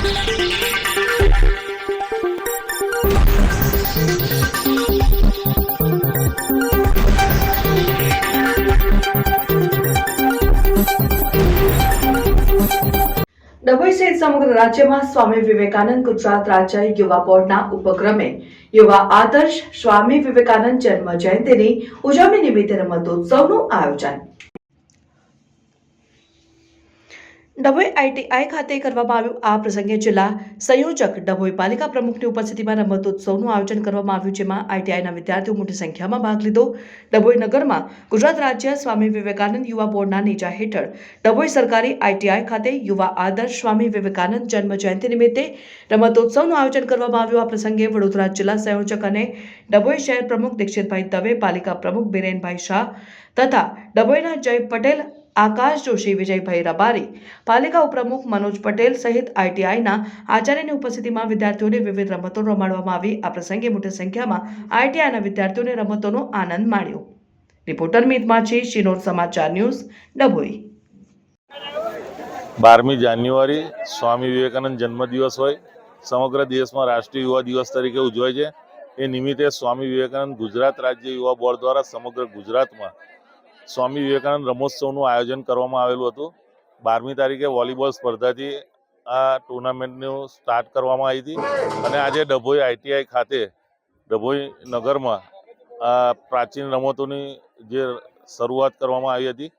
ડભોઈ સહિત સમગ્ર રાજ્યમાં સ્વામી વિવેકાનંદ ગુજરાત રાજ્ય યુવા બોર્ડના ઉપક્રમે યુવા આદર્શ સ્વામી વિવેકાનંદ જન્મ જયંતિની ઉજવણી નિમિત્તે રમતોત્સવનું આયોજન ડભોઈ આઈટીઆઈ ખાતે કરવામાં આવ્યું। આ પ્રસંગે જિલ્લા સંયોજક ડભોઈ પાલિકા પ્રમુખની ઉપસ્થિતિમાં રમતોત્સવનું આયોજન કરવામાં આવ્યું, જેમાં આઈટીઆઈના વિદ્યાર્થીઓ મોટી સંખ્યામાં ભાગ લીધો। ડભોઈ નગરમાં ગુજરાત રાજ્ય સ્વામી વિવેકાનંદ યુવા બોર્ડના નેજા હેઠળ ડભોઈ સરકારી આઈટીઆઈ ખાતે યુવા આદર્શ સ્વામી વિવેકાનંદ જન્મ જયંતિ નિમિત્તે રમતોત્સવનું આયોજન કરવામાં આવ્યું। આ પ્રસંગે વડોદરા જિલ્લા સંયોજક અને ડભોઈ શહેર પ્રમુખ દીક્ષિતભાઈ દવે, પાલિકા પ્રમુખ બિરેનભાઈ શાહ તથા ડભોઈના જય પટેલ, આકાશ જોશી, વિજયભાઈ રબારી, પાલિકા ઉપપ્રમુખ મનોજ પટેલ સહિત આઈટીઆઈના આચાર્યની ઉપસ્થિતિમાં વિદ્યાર્થીઓને વિવિધ રમતો રમાડવામાં આવી। આ પ્રસંગે મોટી સંખ્યામાં આઈટીઆઈના વિદ્યાર્થીઓને રમતોનો આનંદ માણ્યો। રિપોર્ટર મિત માછી, શિનોર સમાચાર ન્યૂઝ, ડભોઈ। 12મી જાન્યુઆરી સ્વામી વિવેકાનંદ જન્મદિવસ હોય સમગ્ર દેશમાં રાષ્ટ્રીય યુવા દિવસ તરીકે ઉજવાય છે। એ નિમિત્તે સ્વામી વિવેકાનંદ ગુજરાત રાજ્ય યુવા બોર્ડ દ્વારા સમગ્ર ગુજરાતમાં સ્વામી વિવેકાનંદ રમોત્સવનું આયોજન કરવામાં આવેલું હતું। 12મી તારીખે વોલીબોલ સ્પર્ધાથી આ ટુર્નામેન્ટનું સ્ટાર્ટ કરવામાં આવી હતી અને આજે ડભોઈ આઈટીઆઈ ખાતે ડભોઈ નગરમાં આ પ્રાચીન રમતોની જે શરૂઆત કરવામાં આવી હતી।